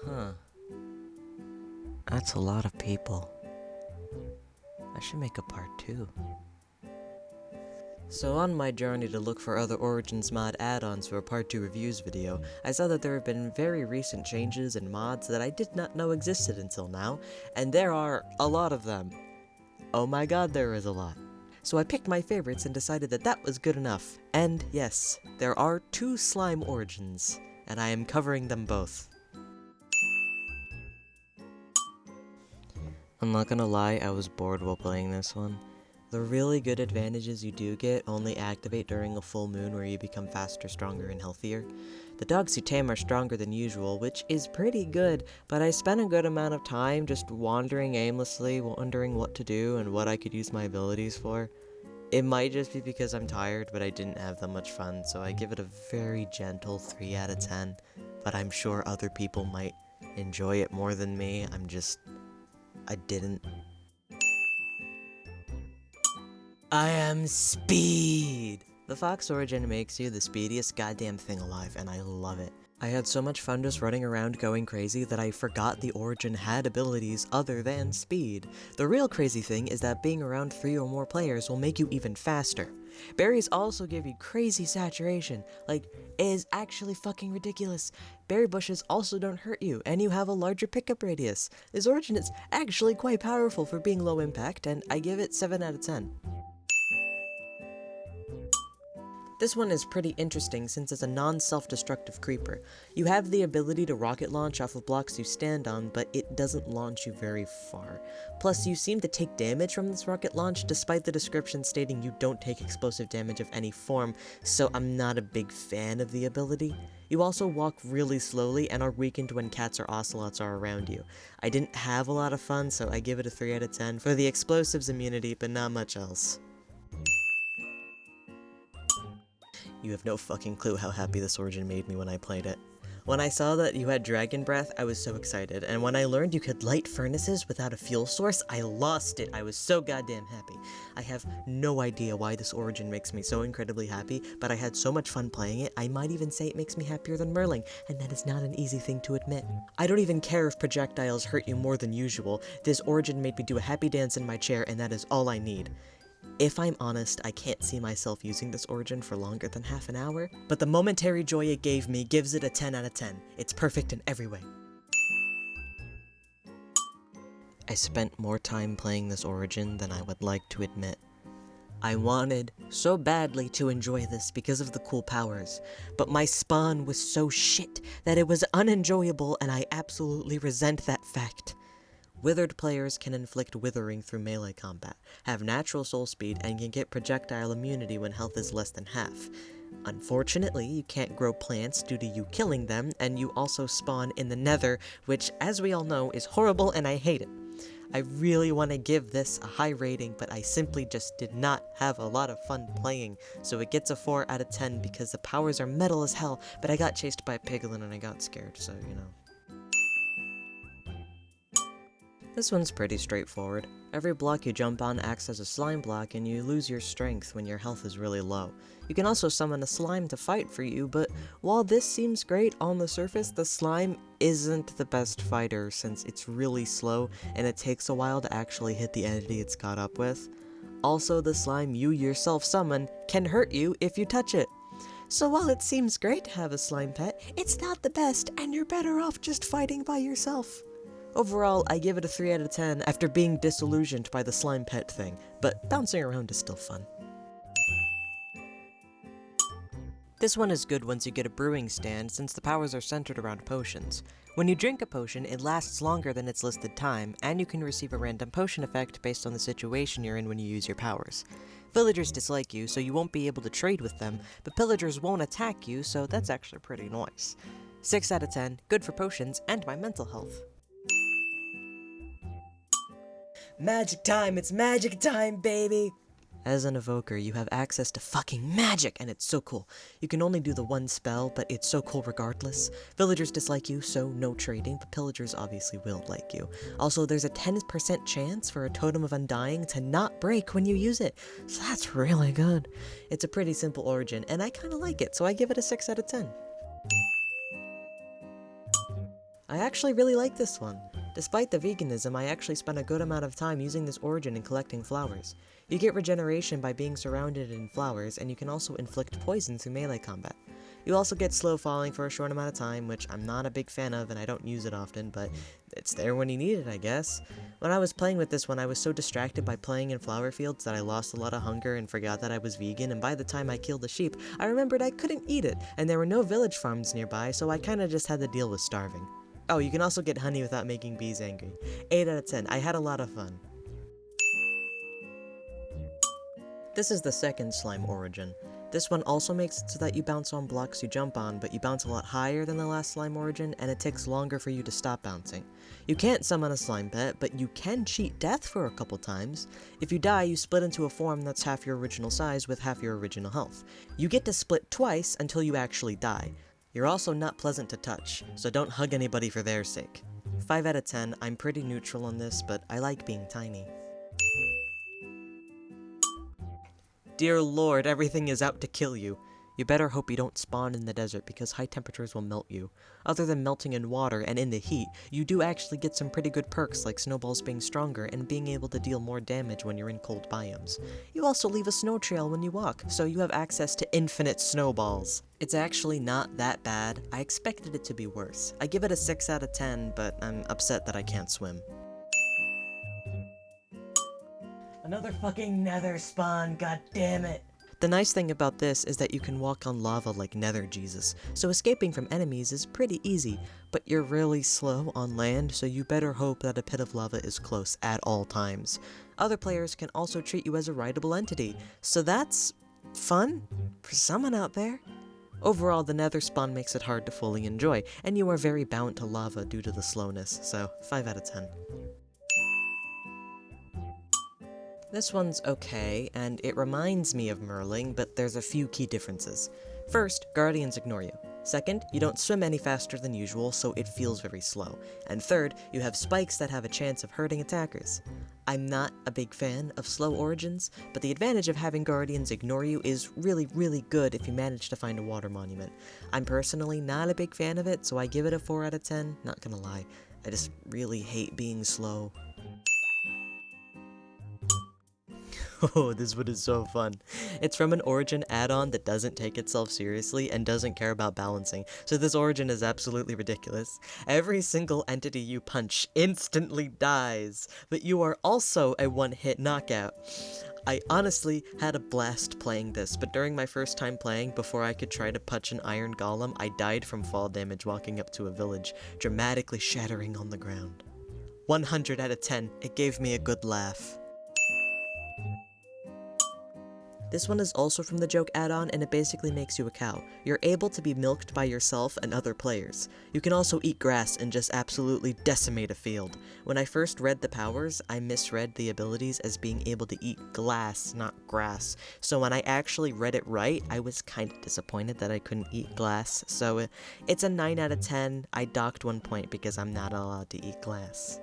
Huh. That's a lot of people. I should make a part 2. So on my journey to look for other Origins mod add-ons for a part 2 reviews video, I saw that there have been very recent changes and mods that I did not know existed until now, and there are a lot of them. Oh my god, there is a lot. So I picked my favorites and decided that that was good enough. And yes, there are 2 slime origins, and I am covering them both. I'm not gonna lie, I was bored while playing this one. The really good advantages you do get only activate during a full moon where you become faster, stronger, and healthier. The dogs you tame are stronger than usual, which is pretty good, but I spent a good amount of time just wandering aimlessly, wondering what to do and what I could use my abilities for. It might just be because I'm tired, but I didn't have that much fun, so I give it a very gentle 3 out of 10, but I'm sure other people might enjoy it more than me. I didn't. I am Speed! The Fox Origin makes you the speediest goddamn thing alive, and I love it. I had so much fun just running around going crazy that I forgot the Origin had abilities other than speed. The real crazy thing is that being around 3 or more players will make you even faster. Berries also give you crazy saturation, like, it is actually fucking ridiculous. Berry bushes also don't hurt you, and you have a larger pickup radius. This Origin is actually quite powerful for being low impact, and I give it 7 out of 10. This one is pretty interesting since it's a non-self-destructive creeper. You have the ability to rocket launch off of blocks you stand on, but it doesn't launch you very far. Plus, you seem to take damage from this rocket launch, despite the description stating you don't take explosive damage of any form, so I'm not a big fan of the ability. You also walk really slowly and are weakened when cats or ocelots are around you. I didn't have a lot of fun, so I give it a 3 out of 10 for the explosives immunity, but not much else. You have no fucking clue how happy this Origin made me when I played it. When I saw that you had Dragon Breath, I was so excited, and when I learned you could light furnaces without a fuel source, I lost it. I was so goddamn happy. I have no idea why this Origin makes me so incredibly happy, but I had so much fun playing it, I might even say it makes me happier than Merling, and that is not an easy thing to admit. I don't even care if projectiles hurt you more than usual. This Origin made me do a happy dance in my chair, and that is all I need. If I'm honest, I can't see myself using this Origin for longer than half an hour, but the momentary joy it gave me gives it a 10 out of 10. It's perfect in every way. I spent more time playing this Origin than I would like to admit. I wanted so badly to enjoy this because of the cool powers, but my spawn was so shit that it was unenjoyable, and I absolutely resent that fact. Withered players can inflict withering through melee combat, have natural soul speed, and can get projectile immunity when health is less than half. Unfortunately, you can't grow plants due to you killing them, and you also spawn in the Nether, which, as we all know, is horrible and I hate it. I really want to give this a high rating, but I simply just did not have a lot of fun playing, so it gets a 4 out of 10 because the powers are metal as hell, but I got chased by a piglin and I got scared, so you know. This one's pretty straightforward. Every block you jump on acts as a slime block, and you lose your strength when your health is really low. You can also summon a slime to fight for you, but while this seems great on the surface, the slime isn't the best fighter since it's really slow and it takes a while to actually hit the entity it's caught up with. Also, the slime you yourself summon can hurt you if you touch it. So while it seems great to have a slime pet, it's not the best, and you're better off just fighting by yourself. Overall, I give it a 3 out of 10 after being disillusioned by the slime pet thing, but bouncing around is still fun. This one is good once you get a brewing stand since the powers are centered around potions. When you drink a potion, it lasts longer than its listed time, and you can receive a random potion effect based on the situation you're in when you use your powers. Villagers dislike you, so you won't be able to trade with them, but pillagers won't attack you, so that's actually pretty nice. 6 out of 10, good for potions and my mental health. Magic time! It's magic time, baby! As an evoker, you have access to fucking magic, and it's so cool. You can only do the one spell, but it's so cool regardless. Villagers dislike you, so no trading, but pillagers obviously will like you. Also, there's a 10% chance for a Totem of Undying to not break when you use it, so that's really good. It's a pretty simple origin, and I kinda like it, so I give it a 6 out of 10. I actually really like this one. Despite the veganism, I actually spent a good amount of time using this origin and collecting flowers. You get regeneration by being surrounded in flowers, and you can also inflict poison through melee combat. You also get slow falling for a short amount of time, which I'm not a big fan of and I don't use it often, but it's there when you need it, I guess. When I was playing with this one, I was so distracted by playing in flower fields that I lost a lot of hunger and forgot that I was vegan, and by the time I killed the sheep, I remembered I couldn't eat it, and there were no village farms nearby, so I kinda just had to deal with starving. Oh, you can also get honey without making bees angry. 8 out of 10, I had a lot of fun. This is the second slime origin. This one also makes it so that you bounce on blocks you jump on, but you bounce a lot higher than the last slime origin, and it takes longer for you to stop bouncing. You can't summon a slime pet, but you can cheat death for a couple times. If you die, you split into a form that's half your original size with half your original health. You get to split twice until you actually die. You're also not pleasant to touch, so don't hug anybody for their sake. 5 out of 10, I'm pretty neutral on this, but I like being tiny. Dear Lord, everything is out to kill you. You better hope you don't spawn in the desert because high temperatures will melt you. Other than melting in water and in the heat, you do actually get some pretty good perks like snowballs being stronger and being able to deal more damage when you're in cold biomes. You also leave a snow trail when you walk, so you have access to infinite snowballs. It's actually not that bad. I expected it to be worse. I give it a 6 out of 10, but I'm upset that I can't swim. Another fucking nether spawn, god damn it! The nice thing about this is that you can walk on lava like Nether Jesus, so escaping from enemies is pretty easy, but you're really slow on land, so you better hope that a pit of lava is close at all times. Other players can also treat you as a rideable entity, so that's fun for someone out there. Overall, the nether spawn makes it hard to fully enjoy, and you are very bound to lava due to the slowness, so 5 out of 10. This one's okay, and it reminds me of Merling, but there's a few key differences. First, Guardians ignore you. Second, you don't swim any faster than usual, so it feels very slow. And third, you have spikes that have a chance of hurting attackers. I'm not a big fan of slow origins, but the advantage of having Guardians ignore you is really, really good if you manage to find a water monument. I'm personally not a big fan of it, so I give it a 4 out of 10, not gonna lie. I just really hate being slow. Oh, this one is so fun. It's from an origin add-on that doesn't take itself seriously and doesn't care about balancing, so this origin is absolutely ridiculous. Every single entity you punch instantly dies, but you are also a one-hit knockout. I honestly had a blast playing this, but during my first time playing, before I could try to punch an iron golem, I died from fall damage walking up to a village, dramatically shattering on the ground. 100 out of 10, it gave me a good laugh. This one is also from the joke add-on, and it basically makes you a cow. You're able to be milked by yourself and other players. You can also eat grass and just absolutely decimate a field. When I first read the powers, I misread the abilities as being able to eat glass, not grass. So when I actually read it right, I was kinda disappointed that I couldn't eat glass. So it's a 9 out of 10. I docked 1 point because I'm not allowed to eat glass.